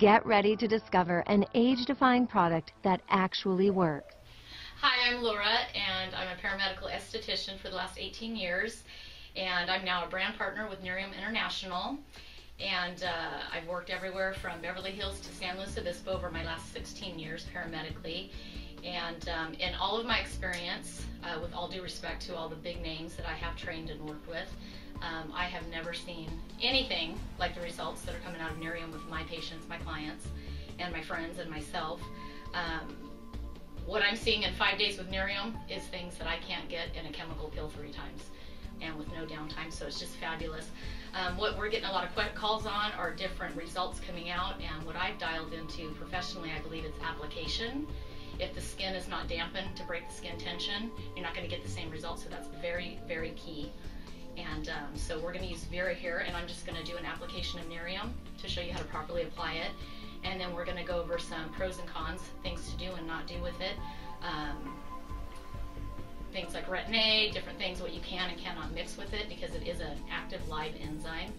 Get ready to discover an age-defying product that actually works. Hi, I'm Laura, and I'm a paramedical esthetician for the last 18 years, and I'm now a brand partner with Nerium International, and I've worked everywhere from Beverly Hills to San Luis Obispo over my last 16 years paramedically, and in all of my experience, with all due respect to all the big names that I have trained and worked with, I have never seen anything like the results that are coming out of Nerium with my patients, my clients, and my friends and myself. What I'm seeing in 5 days with Nerium is things that I can't get in a chemical pill 3 times and with no downtime, so it's just fabulous. What we're getting a lot of calls on are different results coming out, and what I've dialed into professionally, I believe it's application. If the skin is not dampened to break the skin tension, you're not going to get the same results, so that's very, very key. And so we're going to use Vera here, and I'm just going to do an application of Nerium to show you how to properly apply it. And then we're going to go over some pros and cons, things to do and not do with it. Things like retin-A, different things, what you can and cannot mix with it, because it is an active live enzyme.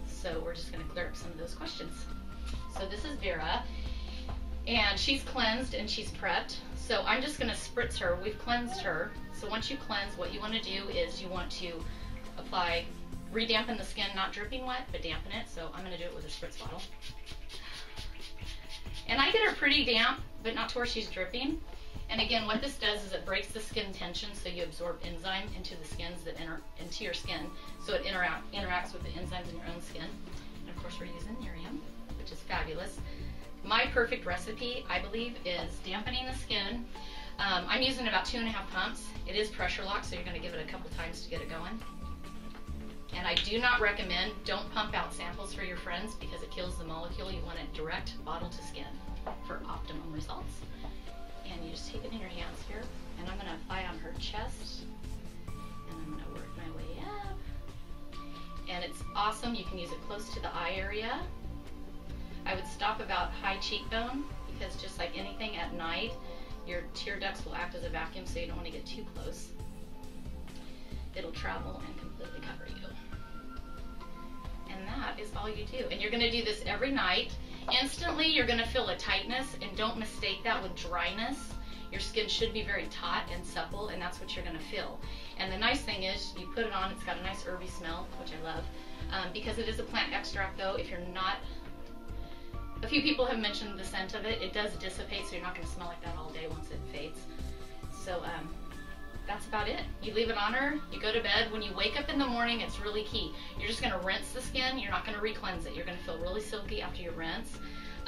So we're just going to clear up some of those questions. So this is Vera, and she's cleansed and she's prepped. So I'm just going to spritz her. We've cleansed her. So once you cleanse, what you want to do is you want to apply, re-dampen the skin, not dripping wet, but dampen it. So I'm going to do it with a spritz bottle. And I get her pretty damp, but not to where she's dripping. And again, what this does is it breaks the skin tension, so you absorb enzyme into the skins that enter into your skin, so it interacts with the enzymes in your own skin. And of course, we're using Nerium, which is fabulous. My perfect recipe, I believe, is dampening the skin. I'm using about 2.5 pumps. It is pressure locked, so you're going to give it a couple times to get it going. And I do not recommend, don't pump out samples for your friends because it kills the molecule. You want it direct bottle to skin for optimum results. And you just take it in your hands here, and I'm going to apply on her chest, and I'm going to work my way up. And it's awesome. You can use it close to the eye area. I would stop about high cheekbone, because just like anything at night, your tear ducts will act as a vacuum, so you don't want to get too close. It'll travel and completely cover you. And that is all you do. And you're going to do this every night. Instantly, you're going to feel a tightness, and don't mistake that with dryness. Your skin should be very taut and supple, and that's what you're going to feel. And the nice thing is, you put it on, it's got a nice herby smell, which I love. Because it is a plant extract, though, if you're not, a few people have mentioned the scent of it. It does dissipate, so you're not going to smell like that all day once it fades. So, that's about it. You leave it on her, you go to bed. When you wake up in the morning, it's really key. You're just going to rinse the skin. You're not going to re-cleanse it. You're going to feel really silky after you rinse.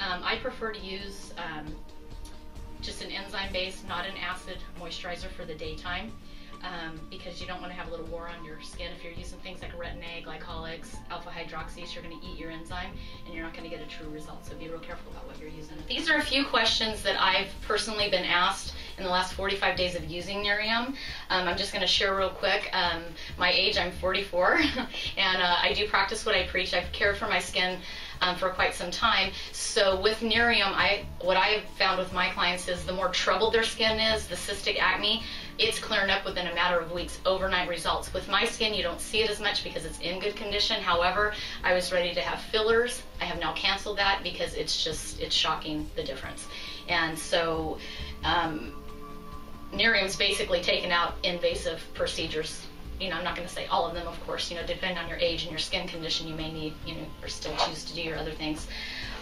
I prefer to use just an enzyme-based, not an acid moisturizer for the daytime, because you don't want to have a little war on your skin. If you're using things like retin-A, glycolics, alpha hydroxys, you're going to eat your enzyme, and you're not going to get a true result. So be real careful about what you're using. These are a few questions that I've personally been asked in the last 45 days of using Nerium. I'm just going to share real quick. My age, I'm 44, and I do practice what I preach. I've cared for my skin for quite some time. So with Nerium, what I have found with my clients is the more troubled their skin is, the cystic acne, it's clearing up within a matter of weeks, overnight results. With my skin, you don't see it as much because it's in good condition. However, I was ready to have fillers. I have now canceled that because it's shocking, the difference. And so Nerium's basically taken out invasive procedures. You know, I'm not going to say all of them, of course. You know, depending on your age and your skin condition, you may need, you know, or still choose to do your other things.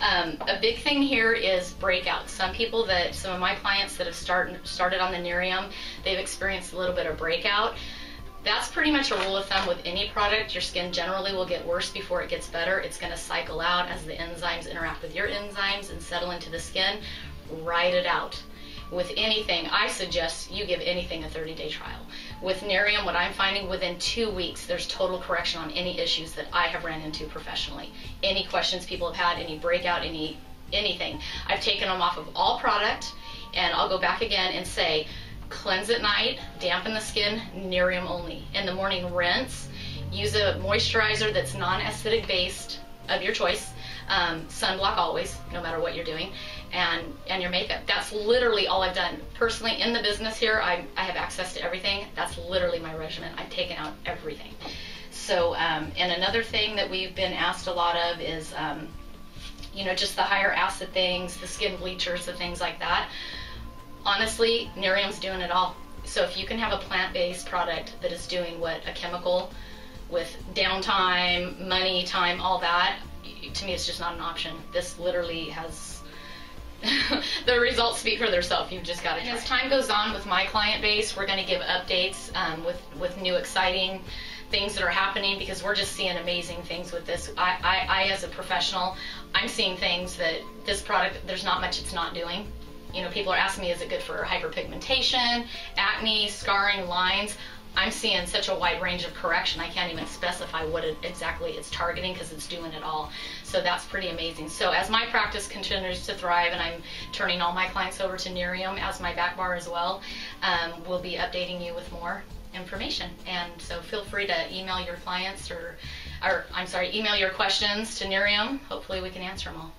A big thing here is breakouts. Some of my clients that have started on the Nerium, they've experienced a little bit of breakout. That's pretty much a rule of thumb with any product. Your skin generally will get worse before it gets better. It's going to cycle out as the enzymes interact with your enzymes and settle into the skin. Ride it out. With anything, I suggest you give anything a 30-day trial. With Nerium, what I'm finding, within 2 weeks, there's total correction on any issues that I have ran into professionally. Any questions people have had, any breakout, anything. I've taken them off of all product, and I'll go back again and say, cleanse at night, dampen the skin, Nerium only. In the morning, rinse. Use a moisturizer that's non-acidic based of your choice. Sunblock always, no matter what you're doing, and your makeup. That's literally all I've done. Personally, in the business here, I have access to everything. That's literally my regimen. I've taken out everything. So, and another thing that we've been asked a lot of is, you know, just the higher acid things, the skin bleachers, the things like that. Honestly, Nerium's doing it all. So if you can have a plant-based product that is doing what a chemical with downtime, money, time, all that, to me it's just not an option. This literally has the results speak for themselves. You've just got to try. And as time goes on with my client base, we're going to give updates with new exciting things that are happening, because we're just seeing amazing things with this. I as a professional, I'm seeing things that this product, there's not much it's not doing. You know, people are asking me, is it good for hyperpigmentation, acne, scarring, lines? I'm seeing such a wide range of correction, I can't even specify what exactly it's targeting, because it's doing it all. So that's pretty amazing. So as my practice continues to thrive, and I'm turning all my clients over to Nerium as my back bar as well, we'll be updating you with more information. And so feel free to email your clients email your questions to Nerium. Hopefully we can answer them all.